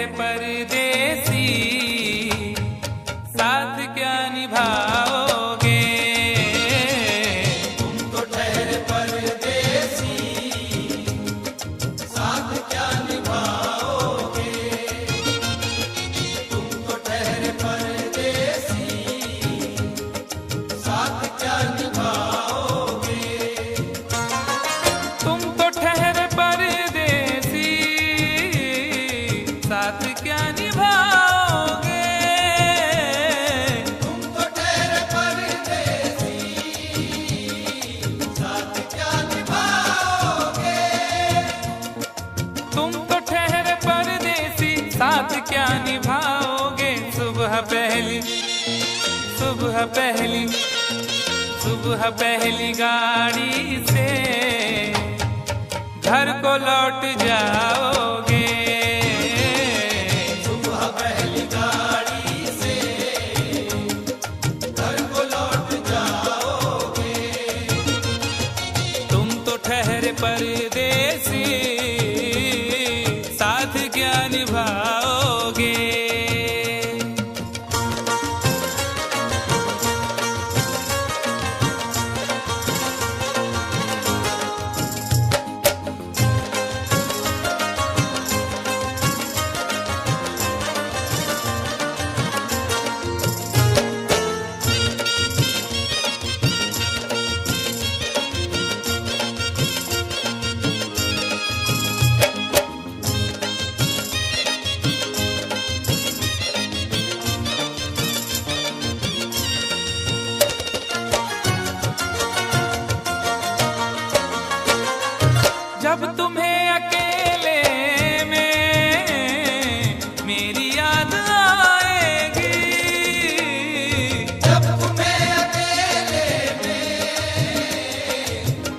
ठहरे परदेसी, साथ क्या निभाओगे? तुम तो ठहरे परदेसी, साथ क्या निभाओगे? तुम तो ठहरे परदेसी, साथ क्या निभाओगे? तुम तो ठहरे परदेसी, साथ क्या निभाओगे? तुम तो ठहरे परदेसी, साथ क्या निभाओगे? तुम तो ठहरे परदेसी, साथ क्या निभाओगे? सुबह पहली, सुबह पहली, सुबह पहली गाड़ी से घर को लौट जाओगे। सुबह पहली गाड़ी से घर को लौट जाओगे। तुम तो ठहरे परदेसी, साथ क्या निभाओगे? जब तुम्हें अकेले में मेरी याद आएगी, जब तुम्हें अकेले में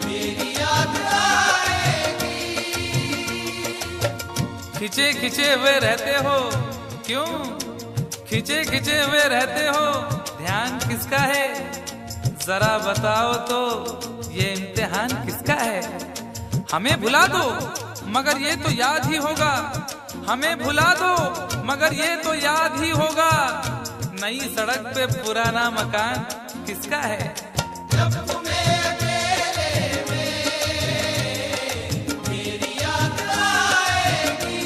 मेरी याद आएगी। खिंचे खिंचे हुए रहते हो क्यों? खिंचे खिंचे हुए रहते हो, ध्यान किसका है? जरा बताओ तो, ये इम्तिहान किसका है? हमें भुला दो मगर ये तो याद ही होगा, हमें भुला दो मगर ये तो याद ही होगा। नई सड़क पे पुराना मकान किसका है? जब तुम्हें अकेले में मेरी याद आएगी।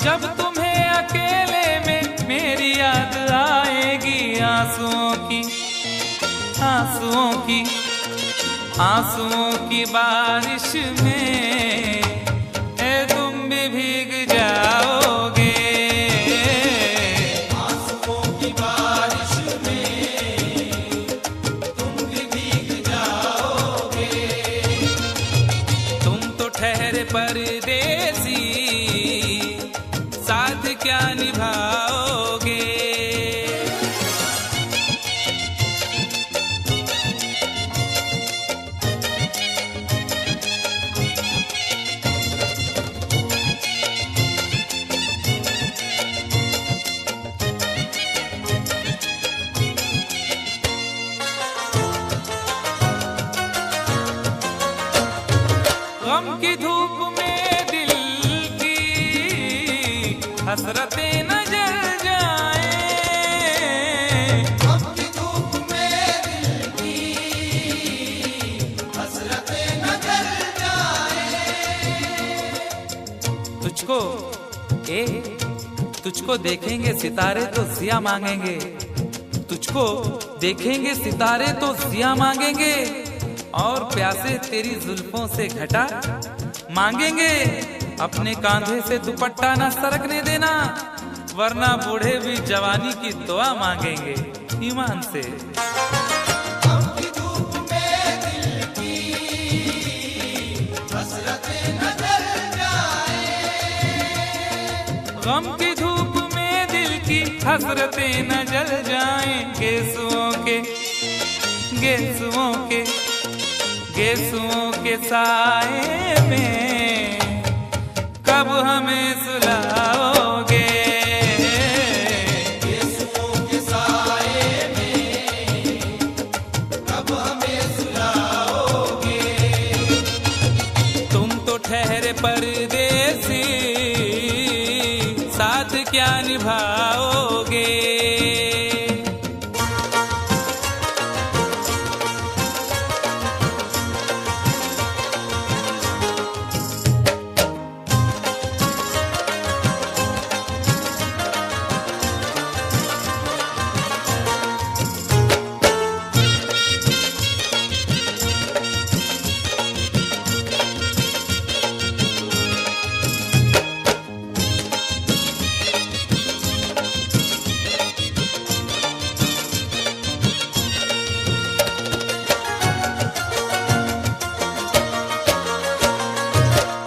जब तुम्हें अकेले में मेरी याद आएगी, आंसुओं की, आंसुओं की, आंसुओं की बारिश में तुम भी भीग जाओगे। आंसुओं की बारिश में तुम भी भीग जाओगे। तुम तो ठहरे परदेसी, साथ क्या निभाओगे? गम की धूप में दिल की हसरतें न जल जाएं। गम की धूप में दिल की हसरतें न जल जाएं। तुझको तुझको देखेंगे सितारे तो जिया मांगेंगे, तुझको देखेंगे सितारे तो जिया मांगेंगे, और प्यासे तेरी जुल्फों से घटा मांगेंगे। अपने कांधे से दुपट्टा न सरकने देना, वरना बूढ़े भी जवानी की दुआ मांगेंगे ईमान से। गम की धूप में दिल की हसरतें न जल जाएं। गम की धूप में दिल की हसरतें न जल जाएं। गेसुओं के, गेसुओं के, गेसुओं के साए में कब हमें सुलाओगे? गेसुओं के साए में कब हमें सुलाओगे? तुम तो ठहरे परदेसी, क्या निभाओगे।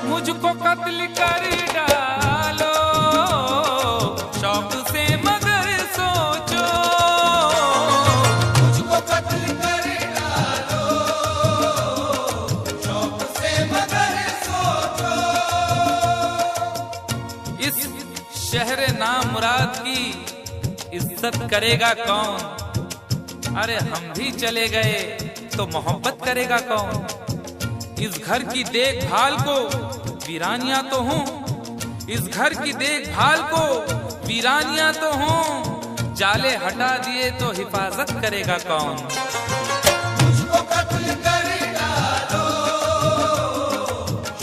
मुझको कत्ल कर डालो शौक से मगर सोचो। मुझको कत्ल कर डालो शौक से मगर सोचो। इस शहर नामुराद की इज्जत करेगा कौन। अरे हम भी चले गए तो मोहब्बत करेगा कौन। इस घर की देखभाल को वीरानियां तो हूँ, इस घर की देखभाल को वीरानियां तो हूँ। जाले हटा दिए तो हिफाजत करेगा कौन। मुझको कत्ल कर डालो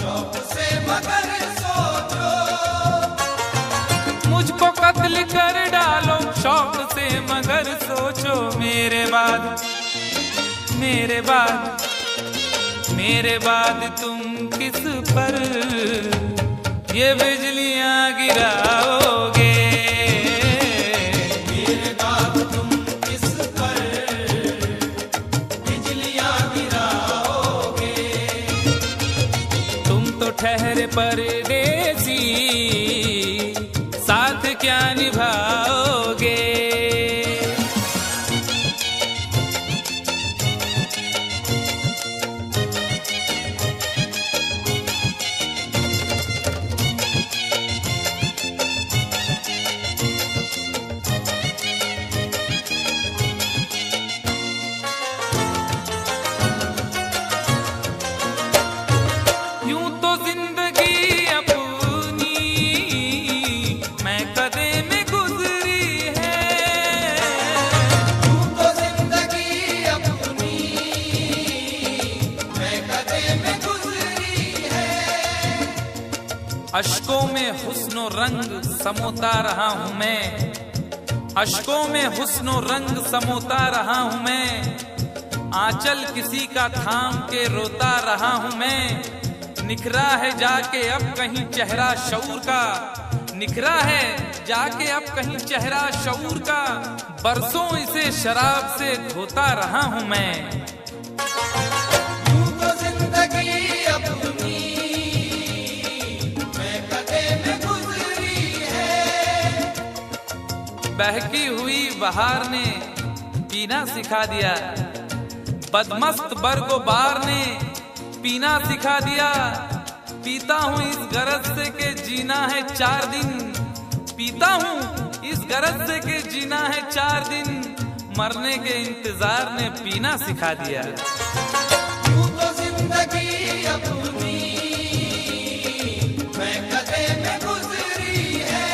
शौक से मगर सोचो। मुझको कत्ल कर डालो शौक से मगर सोचो। मेरे बाद तुम किस पर ये बिजलियां गिराओगे। मेरे बाद तुम किस पर बिजलियां गिराओगे। तुम तो ठहरे परदेसी साथ क्या निभाओगे। यूं तो जिंदगी अपनी मैं कदे में गुजरी है। यूं तो जिंदगी अपनी मैं कदे में गुजरी है। अश्कों में हुस्नो रंग समोता रहा हूं मैं। अश्कों में हुस्नो रंग समोता रहा हूं मैं। आंचल किसी का थाम के रोता रहा हूं मैं। निखरा है जाके अब कहीं चेहरा शऊर का। निखरा है जाके अब कहीं चेहरा शऊर का। बरसों इसे शराब से धोता रहा हूं मैं। यूं तो जिंदगी अपनी मैं कदे में गुजरी है। बहकी हुई बहार ने पीना सिखा दिया। बदमस्त बरगो बार ने पीना सिखा दिया। पीता हूँ इस गरज से के जीना है 4 दिन। पीता हूँ इस गरज से के जीना है 4 दिन। मरने के इंतजार ने पीना सिखा दिया। यूं तो जिंदगी अपनी मैं कदे में गुजरी है।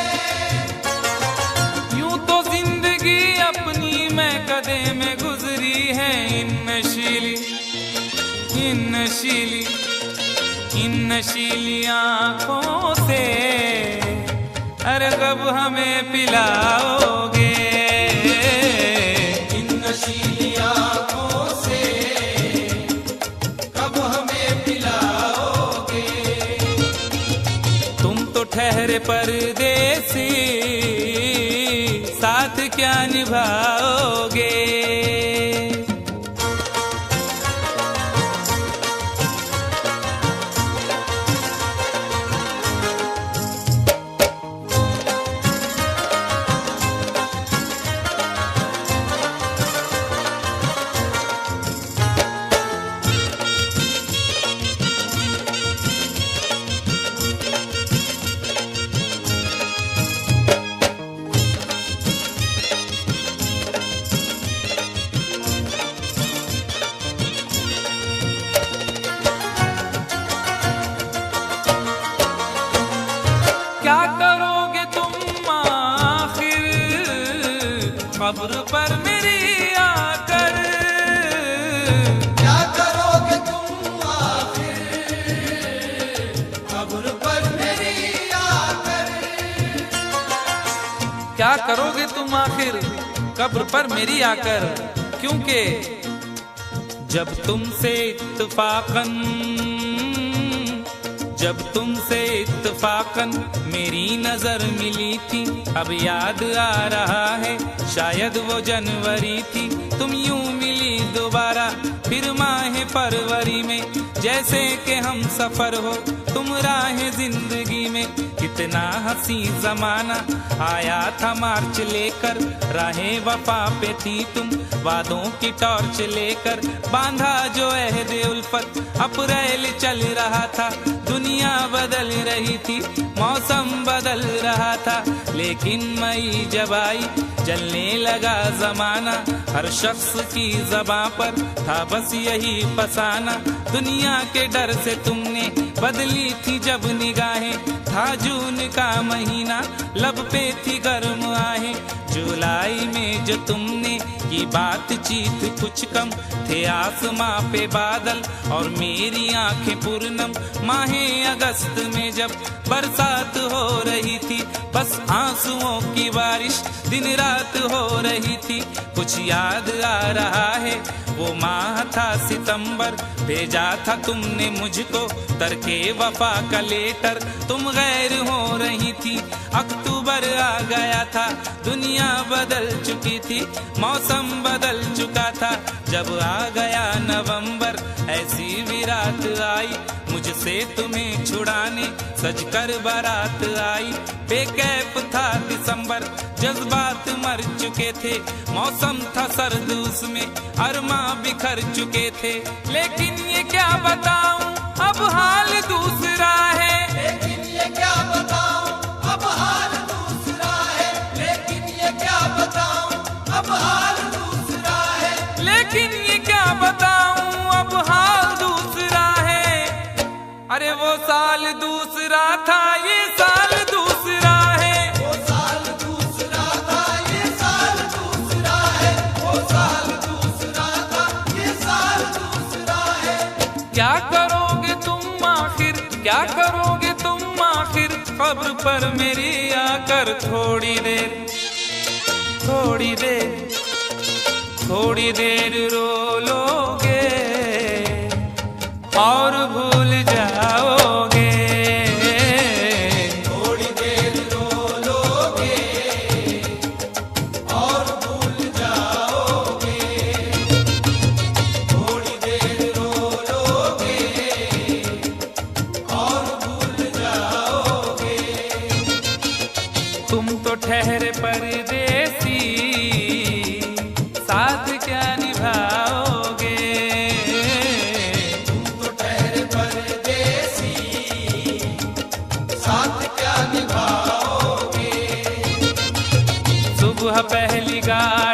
यूं तो जिंदगी अपनी मैं कदे में गुजरी है। इन नशीली आंखों से अरे कब हमें पिलाओगे। इन नशीली आंखों से कब हमें पिलाओगे। तुम तो ठहरे परदेसी साथ क्या निभाओगे। कब्र पर मेरी आकर। क्या करोगे तुम आखिर कब्र पर मेरी आकर। क्या करोगे तुम आखिर कब्र पर मेरी आकर, क्योंकि जब तुमसे इत्तफाकन मेरी नजर मिली थी, अब याद आ रहा है शायद वो जनवरी थी। तुम यूं मिली दोबारा फिर माह फरवरी में, जैसे कि हम सफर हो तुम राह जिंदगी में। कितना हंसी जमाना आया था मार्च लेकर, राहें वफा पे थी तुम वादों की टॉर्च लेकर। बांधा जो अहद उल्फत अप्रैल चल रहा था, दुनिया बदल रही थी मौसम बदल रहा था। लेकिन मई जब आई जलने लगा जमाना, हर शख्स की ज़बां पर था बस यही फसाना। दुनिया के डर से तुमने बदली थी जब निगाहें, था जून का महीना लब पे थी गर्म आहें। जुलाई में जो तुमने की बातचीत कुछ कम थे आसमां पे बादल और मेरी आंखें पूर्णम। माहे अगस्त में जब बरसात हो रही थी, बस आंसुओं की बारिश दिन रात हो रही थी। कुछ याद आ रहा है वो माह था सितंबर, भेजा था तुमने मुझको तरके वफा का लेटर। तुम गैर हो रही थी, अक्टूबर आ गया था, दुनिया बदल चुकी थी, मौसम बदल चुका था। जब आ गया नवंबर ऐसी भी रात आई, मुझसे तुम्हें छुड़ाने सजकर बारात आई। बेकैफ था दिसंबर, जज्बात मर चुके थे, मौसम था सर्द उसमें अरमा बिखर चुके थे। लेकिन ये क्या बताऊं अब हाल दूसरा है। लेकिन ये क्या बताऊं अब हाल दूसरा है। लेकिन ये क्या बताऊं अब हाल दूसरा है। लेकिन ये क्या बताऊं अब हाल दूसरा है। अरे वो साल दूसरा था ये साल दूसरा है। वो साल दूसरा था ये साल दूसरा है। वो साल दूसरा था ये साल दूसरा है। क्या करोगे तुम आखिर, क्या करोगे तुम आखिर कब्र पर मेरी आकर। थोड़ी देर थोड़ी देर थोड़ी देर रो लोगे और भूल जाओगे। थोड़ी देर रो लोगे और भूल जाओगे। थोड़ी देर रो लोगे और भूल जाओगे। तुम तो ठहरे परदेसी, साथ क्या निभाओगे। तुम तो ठहरे परदेसी, साथ क्या निभाओगे। सुबह पहली गाड़ी